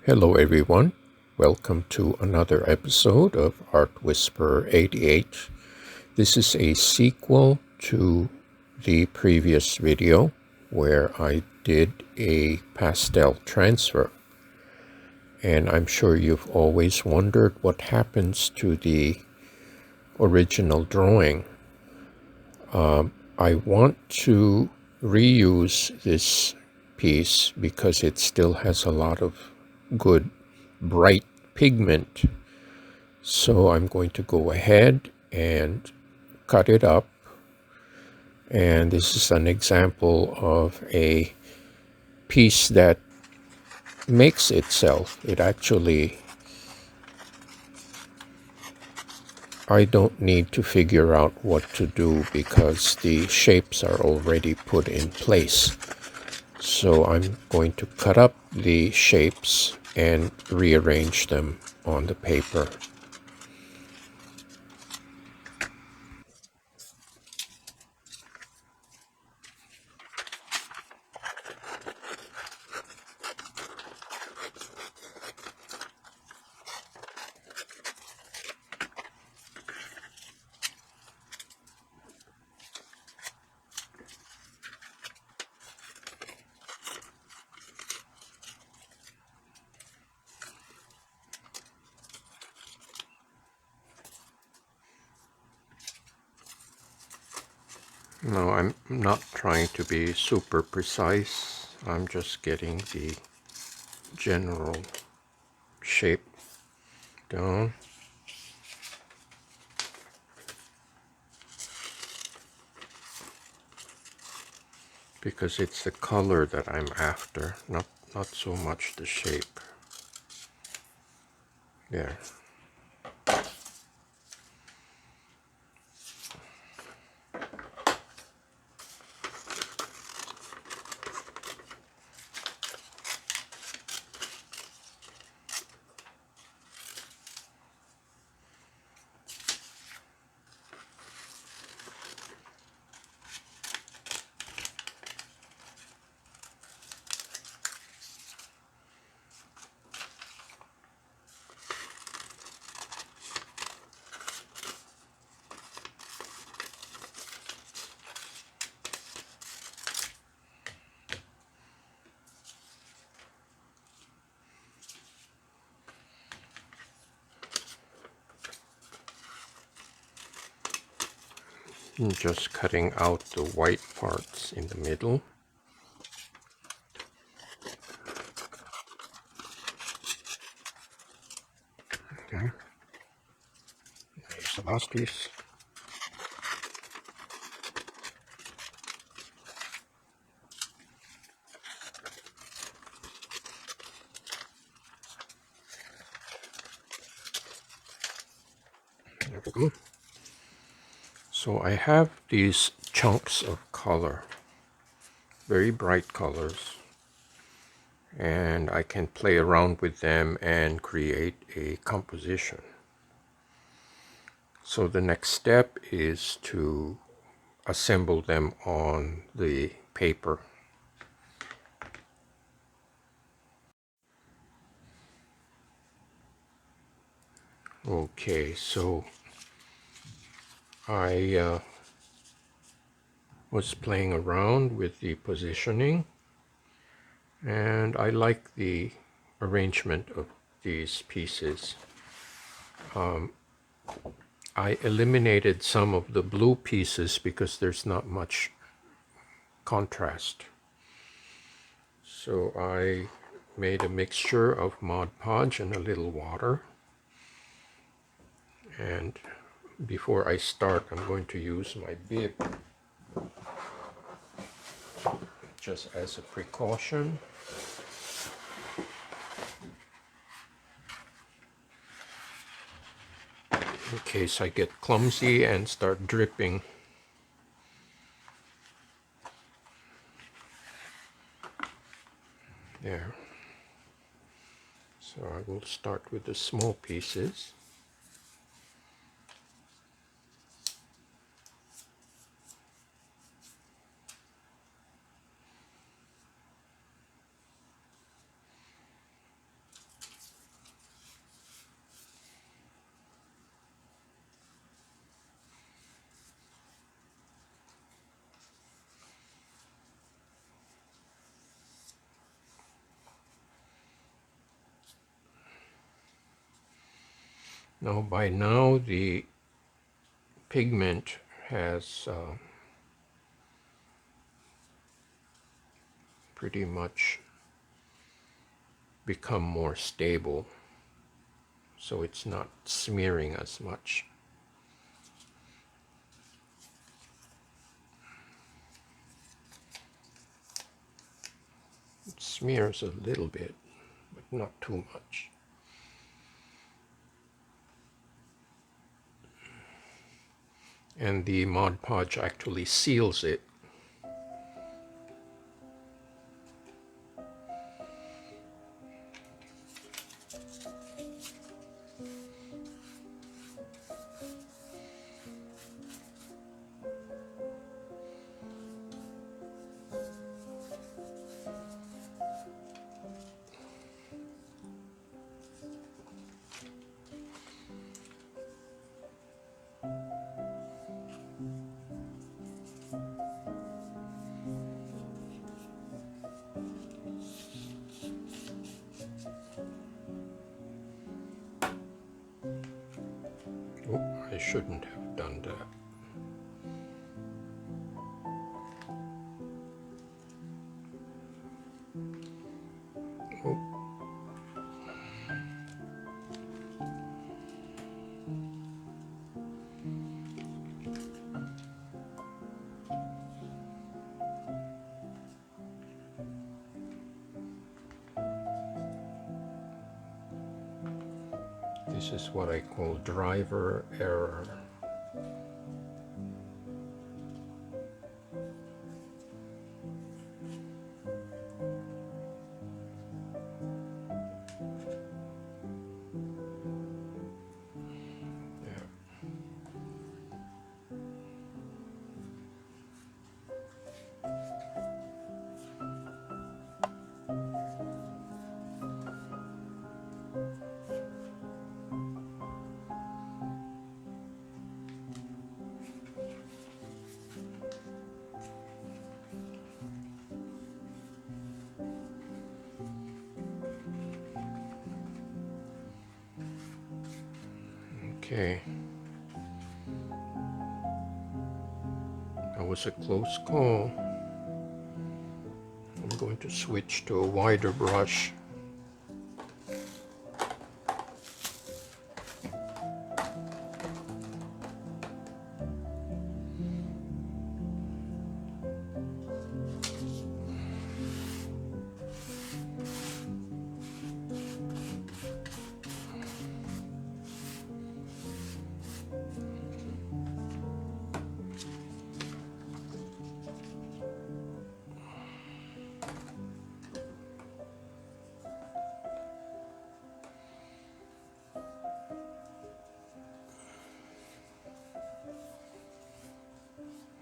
Hello everyone, welcome to another episode of Art Whisperer 88. This is a sequel to the previous video where I did a pastel transfer. And I'm sure you've always wondered what happens to the original drawing. I want to reuse this piece because it still has a lot of good bright pigment. So I'm going to go ahead and cut it up. And this is an example of a piece that makes itself. It actually, I don't need to figure out what to do because the shapes are already put in place. So I'm going to cut up the shapes and rearrange them on the paper. No, I'm not trying to be super precise. I'm just getting the general shape down. Because it's the color that I'm after, not so much the shape. There. And just cutting out the white parts in the middle. Okay. Here's the last piece. There we go. So I have these chunks of color, very bright colors, and I can play around with them and create a composition. So the next step is to assemble them on the paper. Okay, so I was playing around with the positioning, and I like the arrangement of these pieces. I eliminated some of the blue pieces because there's not much contrast. So I made a mixture of Mod Podge and a little water. And before I start, I'm going to use my bib just as a precaution. In case I get clumsy and start dripping. There. So I will start with the small pieces. Now by now the pigment has pretty much become more stable, so it's not smearing as much. It smears a little bit, but not too much. And the Mod Podge actually seals it. Oh, I shouldn't have done that. Oh. This is what I call driver error. Okay. That was a close call. I'm going to switch to a wider brush.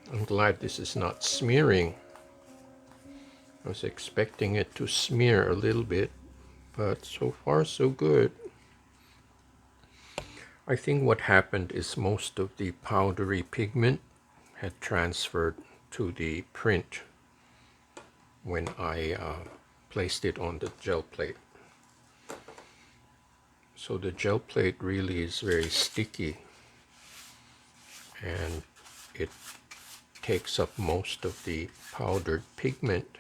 I'm glad this is not smearing. I was expecting it to smear a little bit, but so far so good. I think what happened is most of the powdery pigment had transferred to the print when I placed it on the gel plate. So the gel plate really is very sticky, and it takes up most of the powdered pigment.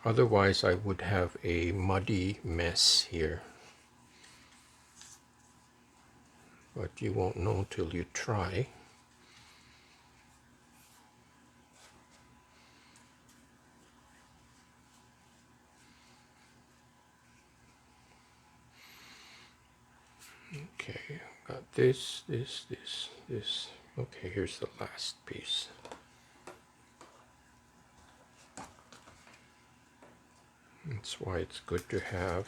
Otherwise I would have a muddy mess here, but you won't know till you try. Okay, got this. Okay, here's the last piece. That's why it's good to have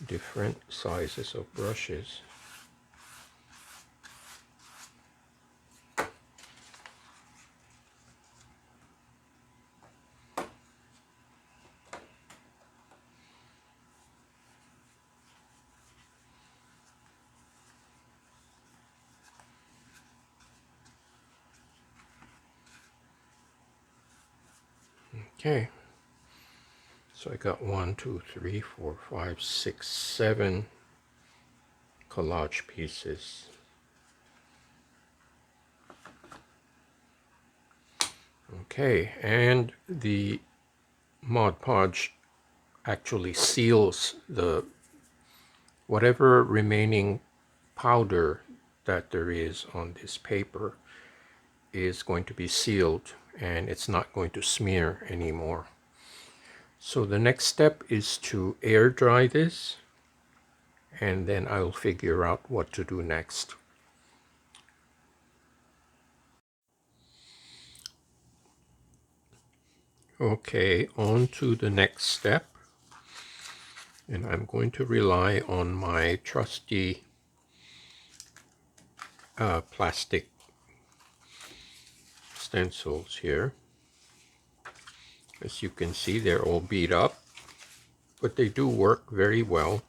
different sizes of brushes. Okay, So I got 1, 2, 3, 4, 5, 6, 7 collage pieces. Okay, and the Mod Podge actually seals the whatever remaining powder that there is on this paper is going to be sealed, and it's not going to smear anymore. So the next step is to air dry this, and then I'll figure out what to do next. Okay, on to the next step, and I'm going to rely on my trusty plastic stencils here. As you can see, they're all beat up, but they do work very well.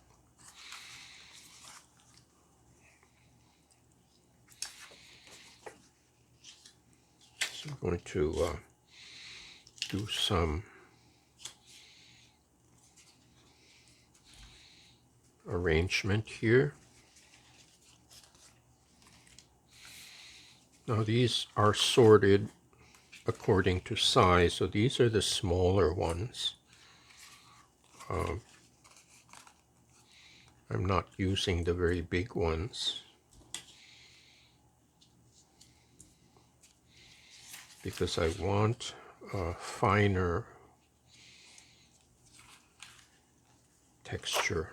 So I'm going to do some arrangement here. Now these are sorted according to size, so these are the smaller ones. I'm not using the very big ones because I want a finer texture.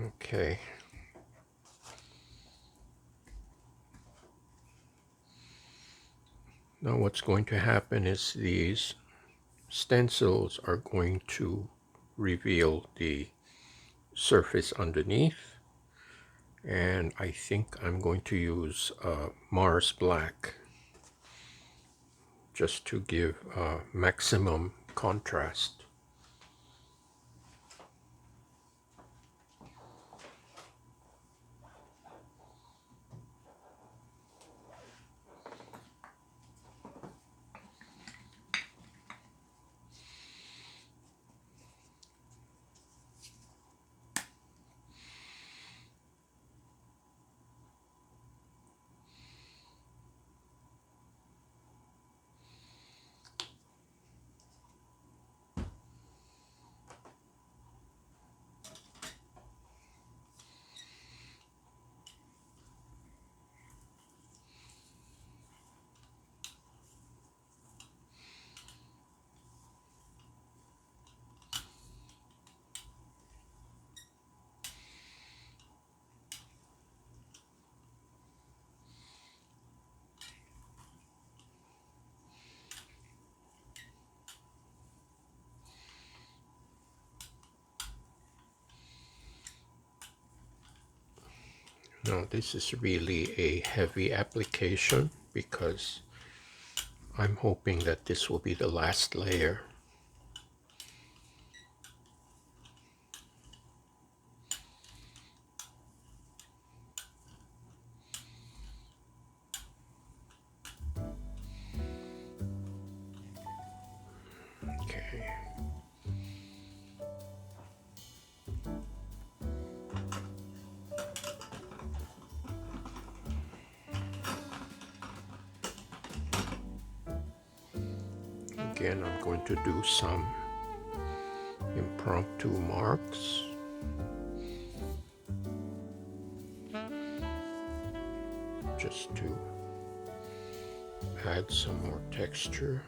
Okay. Now what's going to happen is these stencils are going to reveal the surface underneath, and I think I'm going to use Mars Black just to give maximum contrast. Now this is really a heavy application because I'm hoping that this will be the last layer. Okay. Again, I'm going to do some impromptu marks. Just to add some more texture.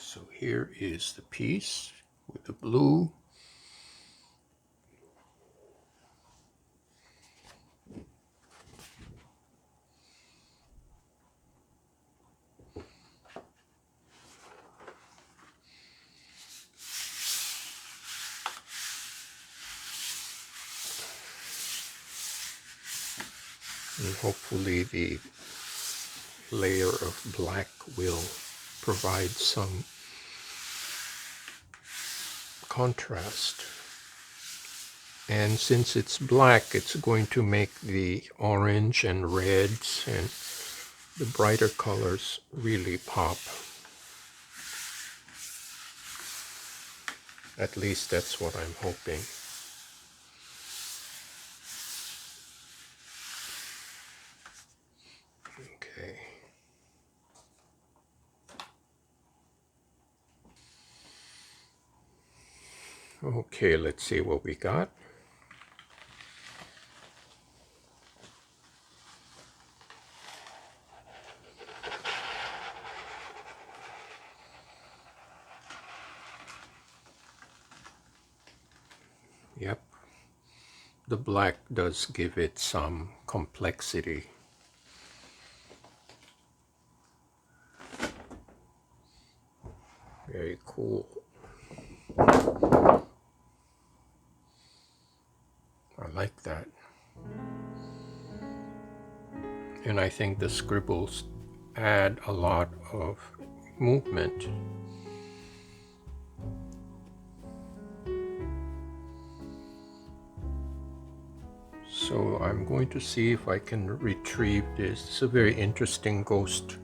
So here is the piece with the blue. And hopefully the layer of black will provide some contrast. And since it's black, it's going to make the orange and reds and the brighter colors really pop. At least that's what I'm hoping. Okay. Okay, let's see what we got. Yep, the black does give it some complexity. Very cool. I like that. And I think the scribbles add a lot of movement. So I'm going to see if I can retrieve this. It's a very interesting ghost.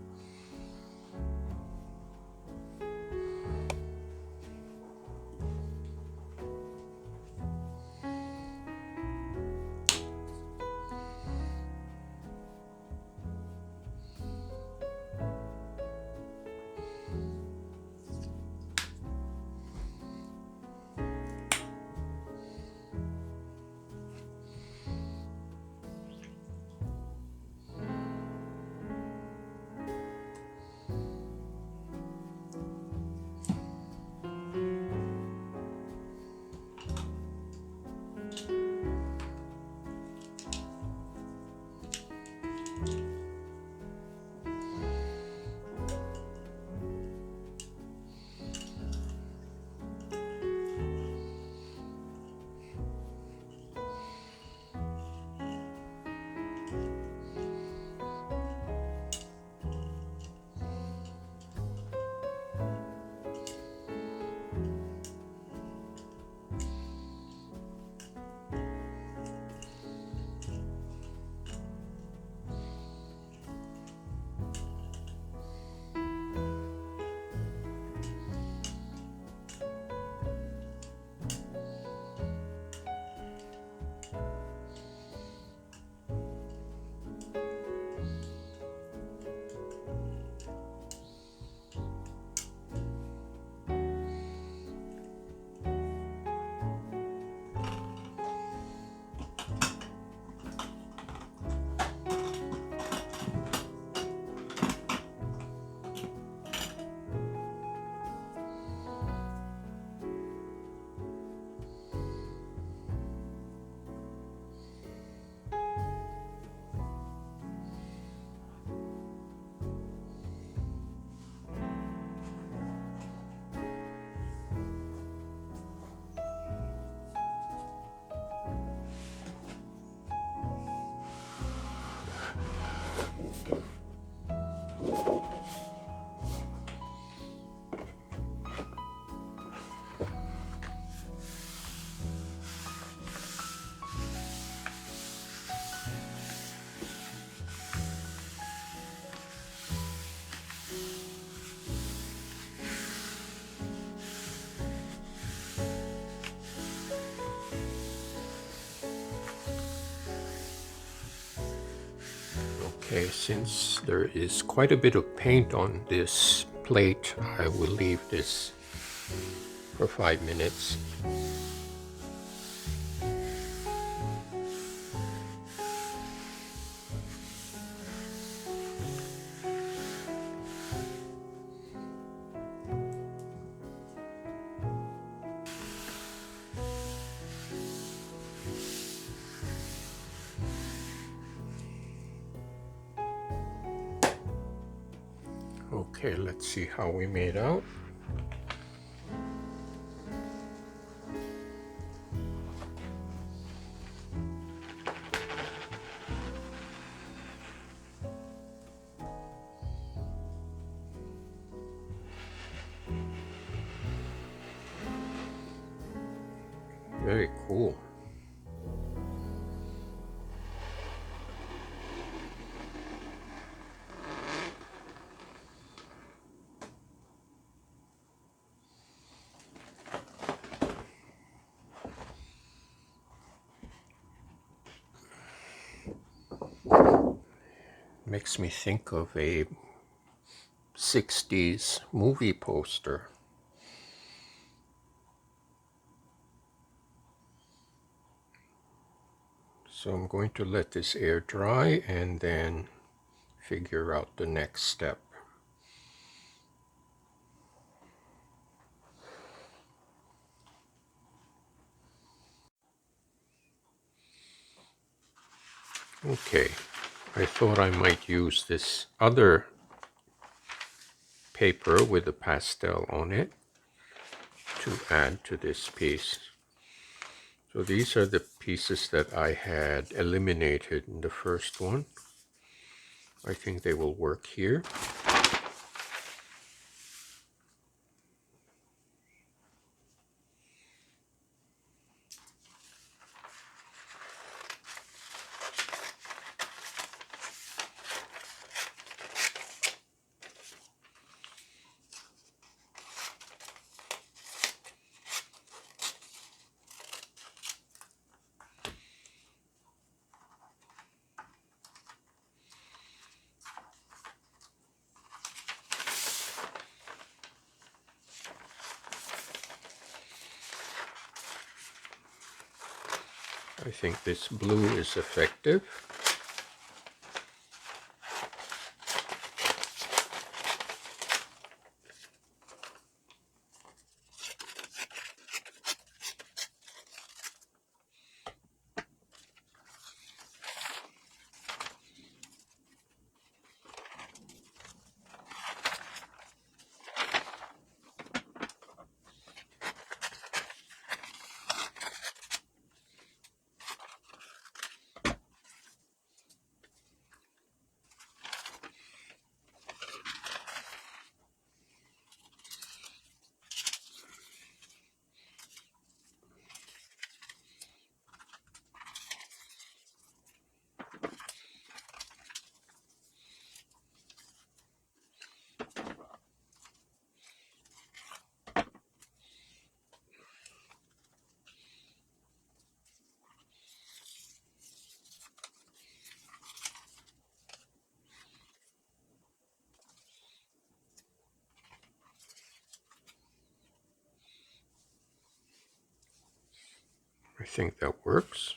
Okay, since there is quite a bit of paint on this plate, I will leave this for 5 minutes. Okay, let's see how we made out. Very cool. Makes me think of a 60s movie poster. So I'm going to let this air dry and then figure out the next step. Okay, I thought I might use this other paper with a pastel on it to add to this piece. So these are the pieces that I had eliminated in the first one. I think they will work here. I think this blue is effective. I think that works.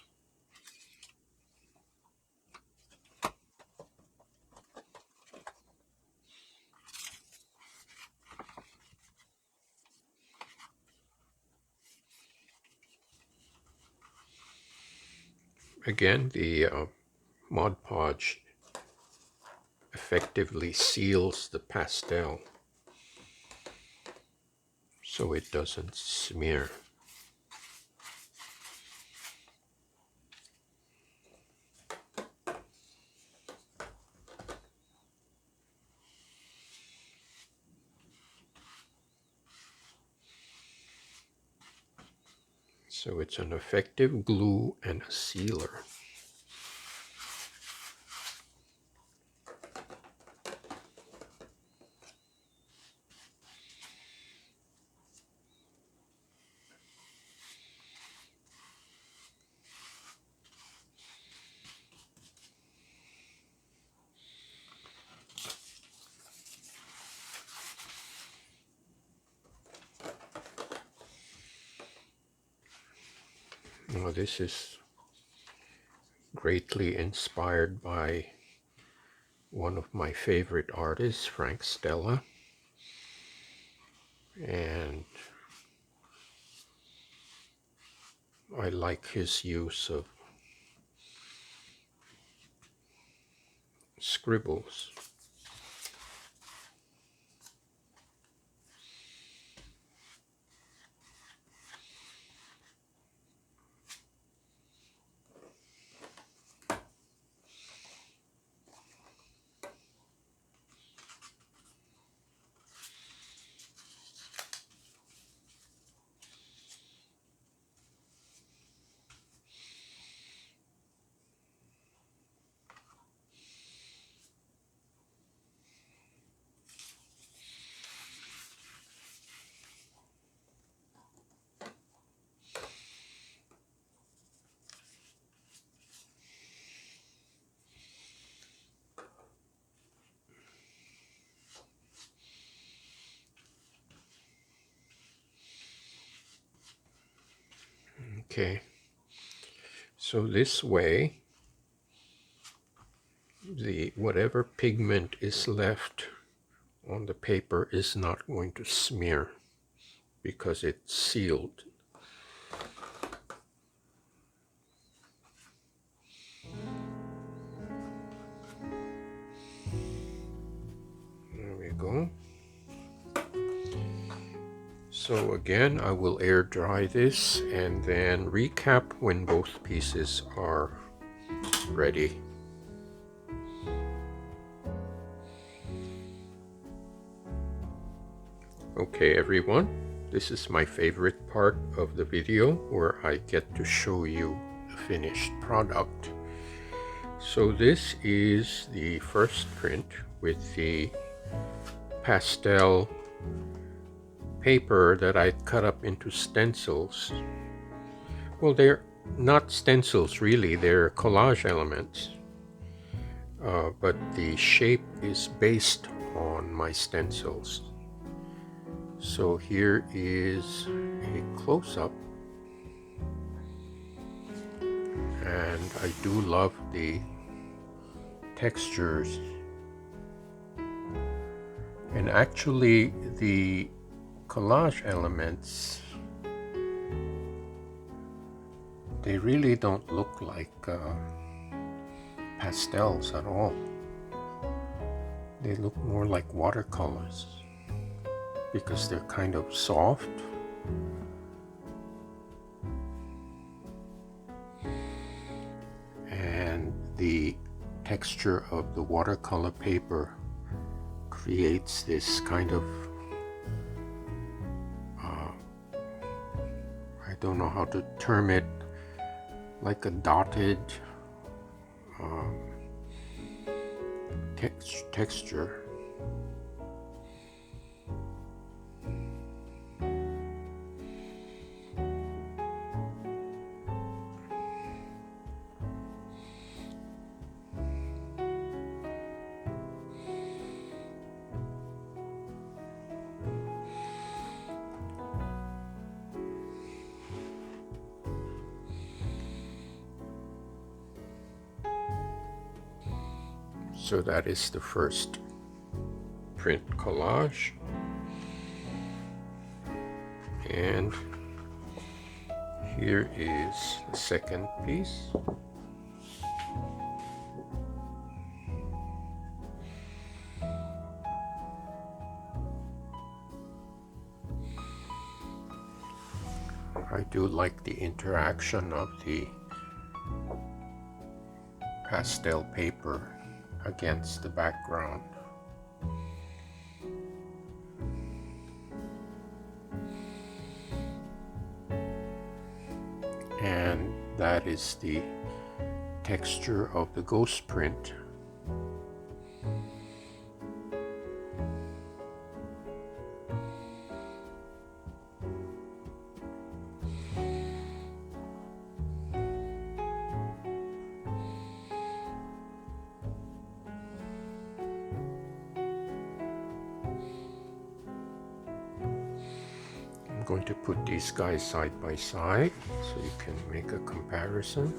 Again, the Mod Podge effectively seals the pastel so it doesn't smear. So it's an effective glue and a sealer. Now this is greatly inspired by one of my favorite artists, Frank Stella, and I like his use of scribbles. Okay, so this way whatever pigment is left on the paper is not going to smear because it's sealed. There we go. So again, I will air dry this and then recap when both pieces are ready. Okay everyone, this is my favorite part of the video where I get to show you the finished product. So this is the first print with the pastel paper that I cut up into stencils. Well, they're not stencils really, they're collage elements. But the shape is based on my stencils. So here is a close-up, and I do love the textures. And actually the collage elements, they really don't look like pastels at all. They look more like watercolors because they're kind of soft. And the texture of the watercolor paper creates this kind of I don't know how to term it, like a dotted texture. So that is the first print collage, and here is the second piece. I do like the interaction of the pastel paper against the background. And that is the texture of the ghost print. I'm going to put these guys side by side so you can make a comparison.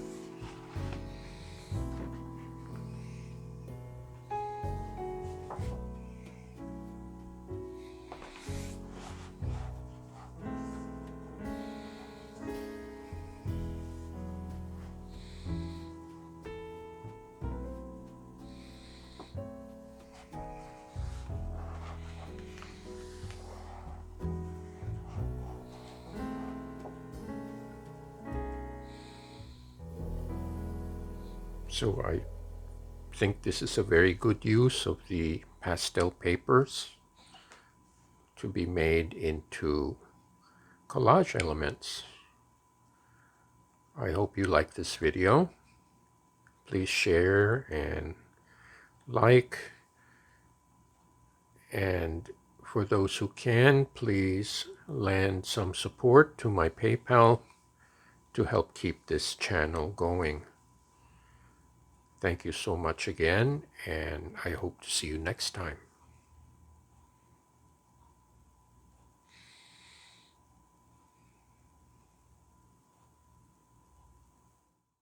So I think this is a very good use of the pastel papers to be made into collage elements. I hope you like this video. Please share and like, and for those who can, please lend some support to my PayPal to help keep this channel going. Thank you so much again, and I hope to see you next time.